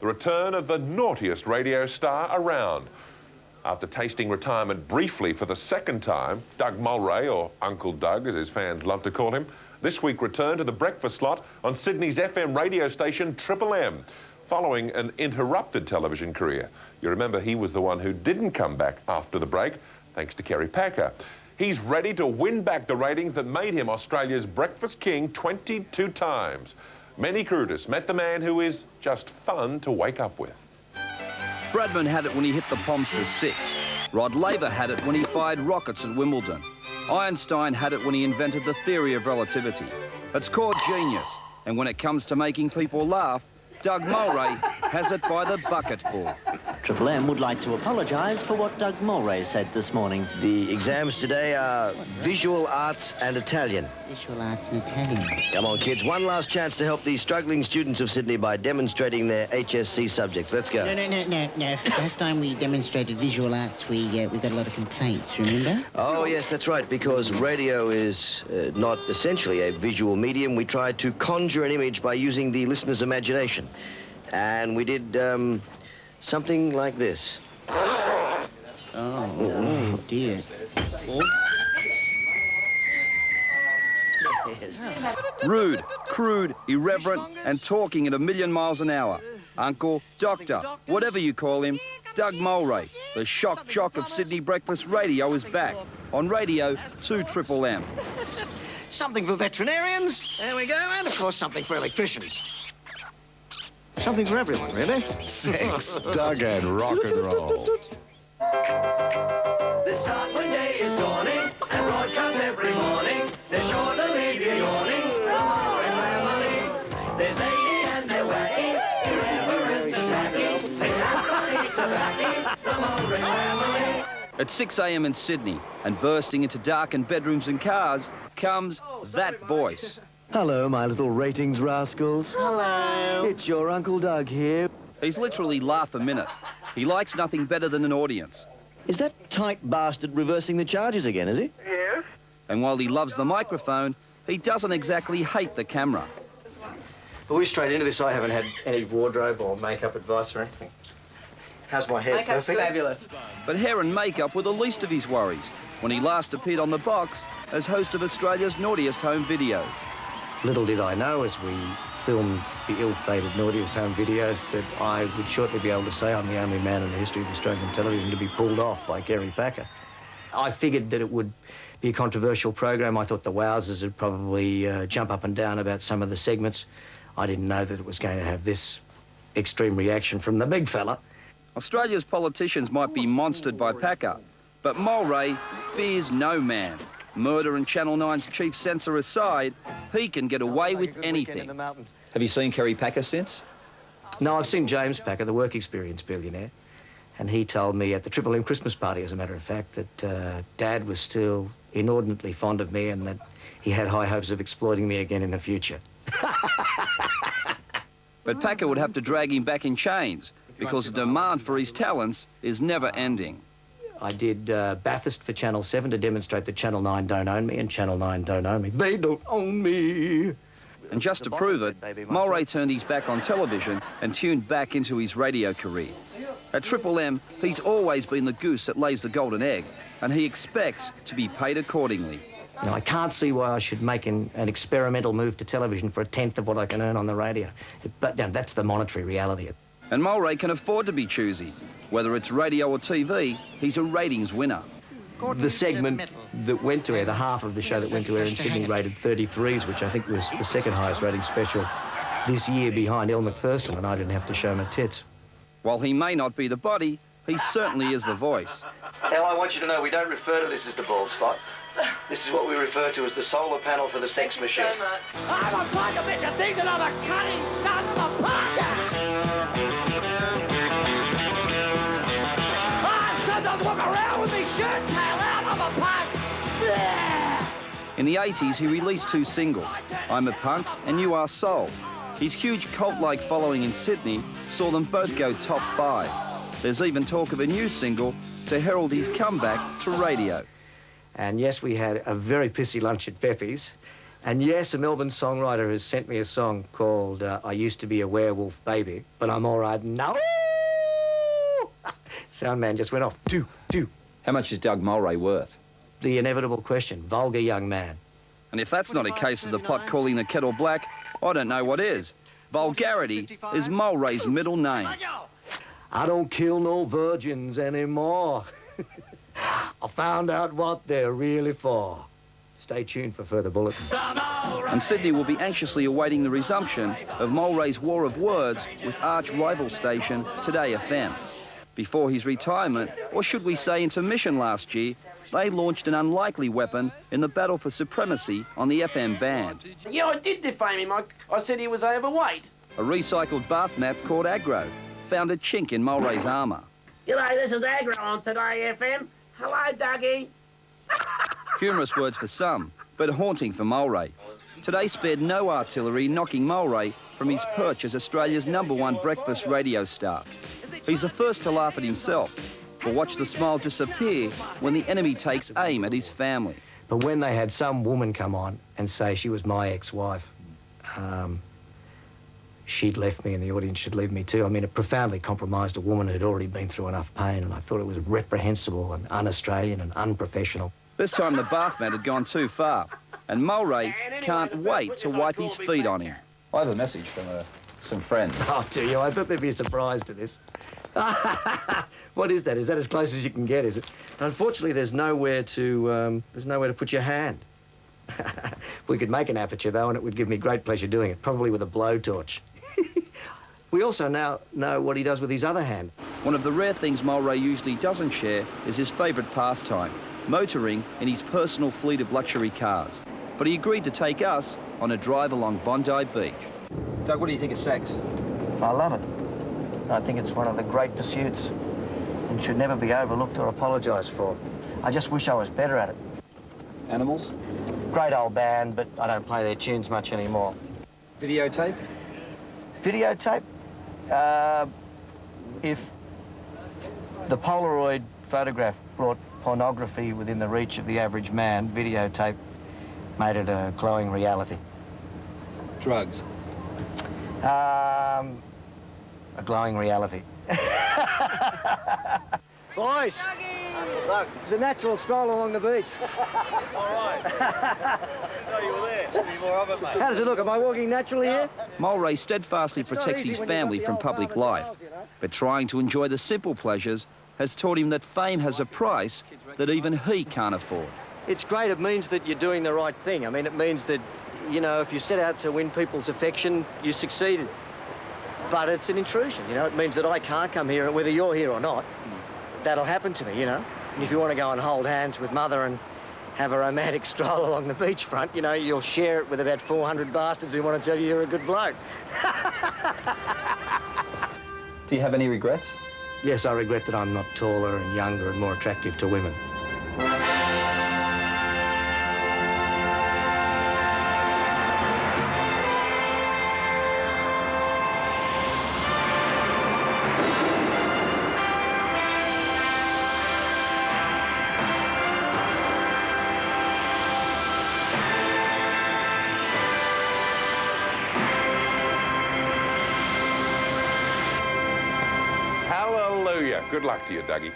the return of the naughtiest radio star around. After tasting retirement briefly for the second time, Doug Mulray, or Uncle Doug as his fans love to call him, this week returned to the breakfast slot on Sydney's FM radio station Triple M, following an interrupted television career. You remember he was the one who didn't come back after the break, thanks to Kerry Packer. He's ready to win back the ratings that made him Australia's breakfast king 22 times. Many Crutis met the man who is just fun to wake up with. Bradman had it when he hit the Poms for 6. Rod Laver had it when he fired rockets at Wimbledon. Einstein had it when he invented the theory of relativity. It's called genius, and when it comes to making people laugh, Doug Mulray has it by the bucketful. Triple M would like to apologise for what Doug Mulray said this morning. The exams today are visual arts and Italian. Visual arts and Italian. Come on, kids. One last chance to help the struggling students of Sydney by demonstrating their HSC subjects. Let's go. No. Last time we demonstrated visual arts, we got a lot of complaints, remember? Oh, yes, that's right. Because radio is not essentially a visual medium. We tried to conjure an image by using the listener's imagination. And we did something like this. Oh, dear. Rude, crude, irreverent, and talking at 1,000,000 miles an hour. Uncle, doctor, whatever you call him, Doug Mulray, the shock jock of Sydney breakfast radio, is back on Radio 2 Triple M. Something for veterinarians, there we go, and of course something for electricians. Something for everyone, really. Sex, Doug, and rock and roll. The start of the day is dawning, and broadcast every morning. They're sure to leave you yawning. The Mulray family. There's 80 and they're wacky, irreverent and tacky. They stand for each backing. The Mulray family. At 6 a.m. in Sydney, and bursting into darkened bedrooms and cars, comes that voice. Hello, my little ratings rascals. Hello. It's your Uncle Doug here. He's literally laugh a minute. He likes nothing better than an audience. Is that tight bastard reversing the charges again, is he? Yes. And while he loves the microphone, he doesn't exactly hate the camera. Well, we're straight into this. I haven't had any wardrobe or makeup advice or anything. How's my hair? Makeup's fabulous. But hair and makeup were the least of his worries when he last appeared on the box as host of Australia's naughtiest home videos. Little did I know as we filmed the ill-fated naughtiest home videos that I would shortly be able to say I'm the only man in the history of Australian television to be pulled off by Kerry Packer. I figured that it would be a controversial program. I thought the wowsers would probably jump up and down about some of the segments. I didn't know that it was going to have this extreme reaction from the big fella. Australia's politicians might be monstered by Packer, but Mulray fears no man. Murder and Channel 9's chief censor aside, he can get away with anything. Have you seen Kerry Packer since? No, I've seen James Packer, the work experience billionaire, and he told me at the Triple M Christmas party, as a matter of fact, that Dad was still inordinately fond of me and that he had high hopes of exploiting me again in the future. But Packer would have to drag him back in chains because the demand for his talents is never ending. I did Bathurst for Channel 7 to demonstrate that Channel 9 don't own me, and Channel 9 don't own me. They don't own me. And just to prove it, Mulray turned his back on television and tuned back into his radio career. At Triple M, he's always been the goose that lays the golden egg, and he expects to be paid accordingly. You know, I can't see why I should make an experimental move to television for 1/10 of what I can earn on the radio. But that's the monetary reality. And Mulray can afford to be choosy. Whether it's radio or TV, he's a ratings winner. The segment that went to air, the half of the show that went to air in Sydney, rated 33s, which I think was the second highest rating special this year behind Elle Macpherson, and I didn't have to show my tits. While he may not be the body, he certainly is the voice. Elle, I want you to know we don't refer to this as the bald spot. This is what we refer to as the solar panel for the sex machine. I'm a punk of bitch, I think that I'm a cutting son of a punk! Don't walk around with me shirt tail out, I'm a punk! In the 80s, he released 2 singles, I'm a Punk and You Are Soul. His huge cult-like following in Sydney saw them both go top 5. There's even talk of a new single to herald his comeback to radio. And yes, we had a very pissy lunch at Pepe's, And yes, a Melbourne songwriter has sent me a song called I Used to Be a Werewolf Baby, but I'm all right now. Sound man just went off. Doo, doo. How much is Doug Mulray worth? The inevitable question, vulgar young man. And if that's not a case of the pot calling the kettle black, I don't know what is. Vulgarity is Mulray's middle name. I don't kill no virgins anymore. I found out what they're really for. Stay tuned for further bulletins. And Sydney will be anxiously awaiting the resumption of Mulray's war of words with arch-rival station Today FM. Before his retirement, or should we say intermission last year, they launched an unlikely weapon in the battle for supremacy on the FM band. Yeah, I did defame him. I said he was overweight. A recycled bath map called Aggro found a chink in Mulray's armour. G'day, this is Aggro on Today FM. Hello, Dougie. Humorous words for some, but haunting for Mulray. Today spared no artillery knocking Mulray from his perch as Australia's #1 breakfast radio star. He's the first to laugh at himself, but watch the smile disappear when the enemy takes aim at his family. But when they had some woman come on and say she was my ex-wife, she'd left me and the audience should leave me too. I mean, it profoundly compromised a woman who'd already been through enough pain, and I thought it was reprehensible and un-Australian and unprofessional. This time the bath mat had gone too far, and Mulray can't wait to wipe his feet on him. I have a message from some friends. Oh, do you? I thought there'd be a surprise to this. What is that? Is that as close as you can get, is it? Unfortunately, there's nowhere to put your hand. We could make an aperture, though, and it would give me great pleasure doing it, probably with a blowtorch. We also now know what he does with his other hand. One of the rare things Mulray usually doesn't share is his favourite pastime, motoring in his personal fleet of luxury cars. But he agreed to take us on a drive along Bondi Beach. Doug, what do you think of sex? I love it. I think it's one of the great pursuits and should never be overlooked or apologised for. I just wish I was better at it. Animals? Great old band, but I don't play their tunes much anymore. Videotape? Videotape? If the Polaroid photograph brought pornography within the reach of the average man, videotape made it a glowing reality. Drugs? A glowing reality. Boys! Doug, it's a natural stroll along the beach. All right. I didn't know you were there. Should be more of it, mate. How does it look? Am I walking naturally here? Mulray steadfastly protects his family from public life, but trying to enjoy the simple pleasures has taught him that fame has a price that even he can't afford. It's great. It means that you're doing the right thing. I mean, it means that, you know, if you set out to win people's affection, you succeeded. But it's an intrusion, you know. It means that I can't come here, whether you're here or not. That'll happen to me, you know. And if you want to go and hold hands with Mother and have a romantic stroll along the beachfront, you know, you'll share it with about 400 bastards who want to tell you you're a good bloke. Do you have any regrets? Yes, I regret that I'm not taller and younger and more attractive to women. Hallelujah. Good luck to you, Dougie.